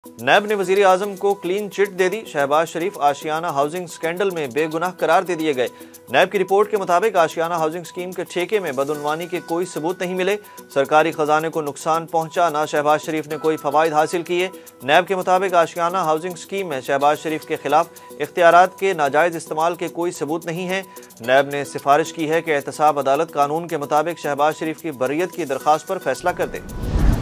नैब ने वजीर आजम को क्लीन चिट दे दी। शहबाज शरीफ आशियाना हाउसिंग स्कैंडल में बेगुनाह करार दे दिए गए। नैब की रिपोर्ट के मुताबिक आशियाना हाउसिंग स्कीम के ठेके में बदउनवानी के कोई सबूत नहीं मिले। सरकारी खजाने को नुकसान पहुंचा, ना शहबाज शरीफ ने कोई फवाइद हासिल किए। नैब के मुताबिक आशियाना हाउसिंग स्कीम में शहबाज शरीफ के खिलाफ इख्तियारात के नाजायज इस्तेमाल के कोई सबूत नहीं है। नैब ने सिफारिश की है कि एहतसाब अदालत कानून के मुताबिक शहबाज शरीफ की बर्रियत की दरख्वास्त पर फैसला कर दे।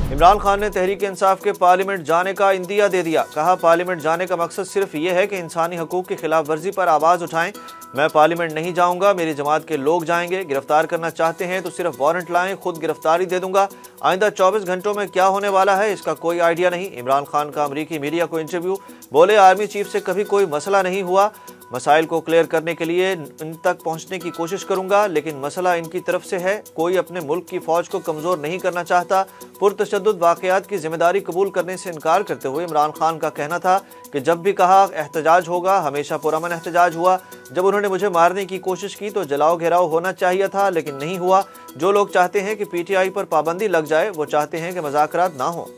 इमरान खान ने तहरीक इंसाफ के पार्लियामेंट जाने का इंदिया दे दिया। कहा, पार्लियामेंट जाने का मकसद सिर्फ ये है कि इंसानी हकूक की खिलाफ वर्जी पर आवाज़ उठाएं। मैं पार्लियामेंट नहीं जाऊंगा, मेरी जमात के लोग जाएंगे। गिरफ्तार करना चाहते हैं तो सिर्फ वारंट लाएं, खुद गिरफ्तारी दे दूंगा। आइंदा 24 घंटों में क्या होने वाला है इसका कोई आइडिया नहीं। इमरान खान का अमरीकी मीडिया को इंटरव्यू। बोले, आर्मी चीफ से कभी कोई मसला नहीं हुआ। मसाइल को क्लियर करने के लिए इन तक पहुंचने की कोशिश करूंगा, लेकिन मसला इनकी तरफ से है। कोई अपने मुल्क की फौज को कमजोर नहीं करना चाहता। पुरतशद्दुद वाकयात की जिम्मेदारी कबूल करने से इनकार करते हुए इमरान खान का कहना था कि जब भी कहा एहतजाज होगा, हमेशा पुरअमन एहतजाज हुआ। जब उन्होंने मुझे मारने की कोशिश की तो जलाओ घेराव होना चाहिए था, लेकिन नहीं हुआ। जो लोग चाहते हैं कि PTI पर पाबंदी लग जाए, वो चाहते हैं कि मुज़ाकरात ना हो।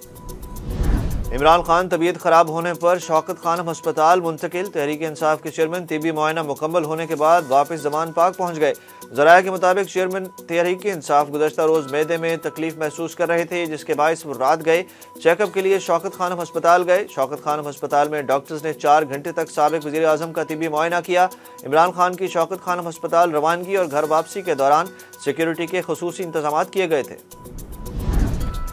इमरान खान तबीयत खराब होने पर शौकत खानम अस्पताल मुंतकिल। तहरीक इंसाफ के चेयरमैन तिब्बी मुआयना मुकम्मल होने के बाद वापस जमान पाक पहुंच गए। ज़राया के मुताबिक चेयरमैन तहरीक इंसाफ गुज़श्ता रोज़ मैदे में तकलीफ महसूस कर रहे थे, जिसके बायस वो रात गए। चेकअप के लिए शौकत खानम अस्पताल गए। शौकत खानम अस्पताल में डॉक्टर्स ने 4 घंटे तक साबिक वज़ीर आज़म का तिब्बी मुआयना किया। इमरान खान की शौकत खानम अस्पताल रवानगी और घर वापसी के दौरान सिक्योरिटी के खुसूसी इंतजाम किए गए थे।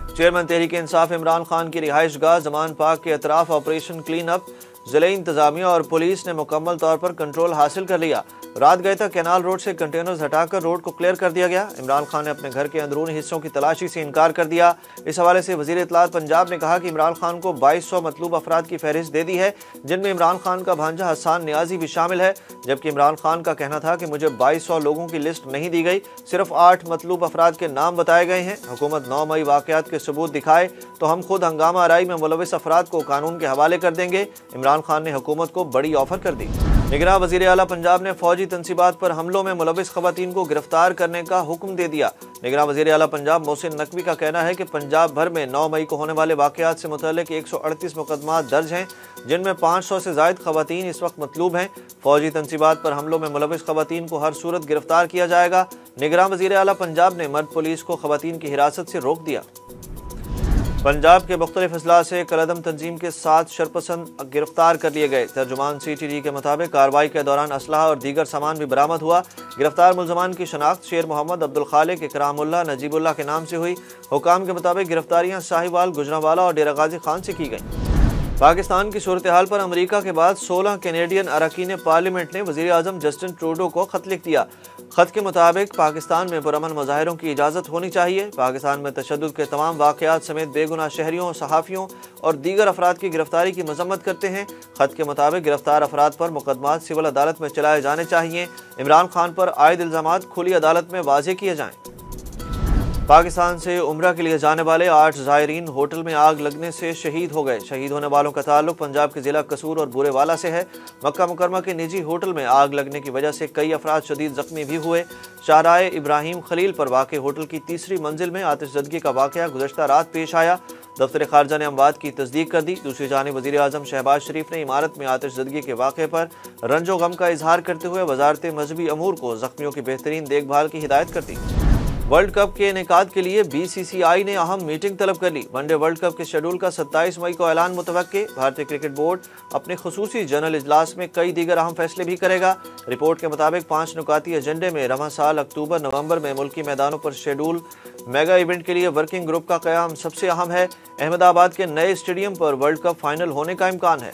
चेयरमैन तहरीक इंसाफ इमरान खान की रिहाइश गाह जमान पाक के अतराफ ऑपरेशन क्लीन अप। ज़िले इंतजामिया और पुलिस ने मुकम्मल तौर पर कंट्रोल हासिल कर लिया। रात गए तक कैनाल रोड से कंटेनर्स हटाकर रोड को क्लियर कर दिया गया। इमरान खान ने अपने घर के अंदरूनी हिस्सों की तलाशी से इनकार कर दिया। इस हवाले से वज़ीर इत्तलात पंजाब ने कहा कि इमरान खान को 2200 मतलूब अफराद की फहरिस्त दे दी है, जिनमें इमरान खान का भांजा हसन नियाजी भी शामिल है। जबकि इमरान खान का कहना था कि मुझे 2200 लोगों की लिस्ट नहीं दी गई, सिर्फ 8 मतलूब अफराद के नाम बताए गए हैं। हुकूमत 9 मई वाकयात के सबूत दिखाए तो हम खुद हंगामा आराई में मुलविस अफराद को कानून के हवाले कर देंगे। इमरान खान ने हुकूमत को बड़ी ऑफर कर दी। निगरान वज़ीर आला पंजाब ने फौजी तनसीबात पर हमलों में मुलविस खवातीन को गिरफ्तार करने का हुक्म दे दिया। निगरान वज़ीर आला पंजाब मोहसिन नकवी का कहना है कि पंजाब भर में 9 मई को होने वाले वाकयात से मुतल्लिक 138 मुकदमात दर्ज हैं, जिनमें 500 से ज़ायद खवातीन इस वक्त मतलूब हैं। फौजी तनसीबात पर हमलों में मुलविस खवातीन को हर सूरत गिरफ्तार किया जाएगा। निगरान वज़ीर आला पंजाब ने मर्द पुलिस को खवातीन की हिरासत से रोक दिया। पंजाब के मुख्तलिफ अजला से कलअदम तंजीम के 7 शरपसंद गिरफ्तार कर लिए गए। तर्जुमान CTD के मुताबिक कार्रवाई के दौरान असलहा और दीगर सामान भी बरामद हुआ। गिरफ्तार मुलजमान की शनाख्त शेर मोहम्मद, अब्दुल खालिक, इकरामुल्लाह, नजीबुल्लाह के नाम से हुई। हुकाम के मुताबिक गिरफ्तारियां साहिवाल, गुजरांवाला और डेरा गाजी खान से की गई। पाकिस्तान की सूरत हाल पर अमरीका के बाद 16 कैनेडियन अरकान पार्लियामेंट ने वज़ीर आज़म जस्टिन ट्रूडो को खत लिख दिया। खत के मुताबिक पाकिस्तान में पुरअमन मुजाहिरों की इजाज़त होनी चाहिए। पाकिस्तान में तशद्दुद के तमाम वाक़यात समेत बेगुनाह शहरियों, सहाफ़ियों और दीगर अफराद की गिरफ्तारी की मजम्मत करते हैं। खत के मुताबिक गिरफ्तार अफराद पर मुकदमात सिविल अदालत में चलाए जाने चाहिए। इमरान खान पर आयद इल्ज़ामात खुली अदालत में वाज़ेह किए जाएँ। पाकिस्तान से उम्रा के लिए जाने वाले 8 ज़ायरीन होटल में आग लगने से शहीद हो गए। शहीद होने वालों का ताल्लुक पंजाब के ज़िला कसूर और बुरेवाला से है। मक्का मुकरमा के निजी होटल में आग लगने की वजह से कई अफराद शदीद जख्मी भी हुए। शाहराह इब्राहिम खलील पर वाक़े होटल की तीसरी मंजिल में आतिशज़दगी का वाक़या गुज़श्ता रात पेश आया। दफ्तर खारजा ने अमवात की तस्दीक कर दी। दूसरी जानिब वज़ीर आज़म शहबाज शरीफ ने इमारत में आतिशज़दगी के वाक़े पर रंजो गम का इजहार करते हुए वज़ारत मजहबी अमूर को ज़ख्मियों की बेहतरीन देखभाल की हिदायत कर दी। वर्ल्ड कप के इनेकाद के लिए BCCI ने अहम मीटिंग तलब कर ली। वनडे वर्ल्ड कप के शेड्यूल का 27 मई को ऐलान मुतवक्के। भारतीय क्रिकेट बोर्ड अपने खुसूसी जनरल इजलास में कई दीगर अहम फैसले भी करेगा। रिपोर्ट के मुताबिक 5 नुकाती एजेंडे में रवां साल अक्टूबर नवंबर में मुल्की मैदानों पर शेड्यूल मेगा इवेंट के लिए वर्किंग ग्रुप का क़याम सबसे अहम है। अहमदाबाद के नए स्टेडियम पर वर्ल्ड कप फाइनल होने का इम्कान है।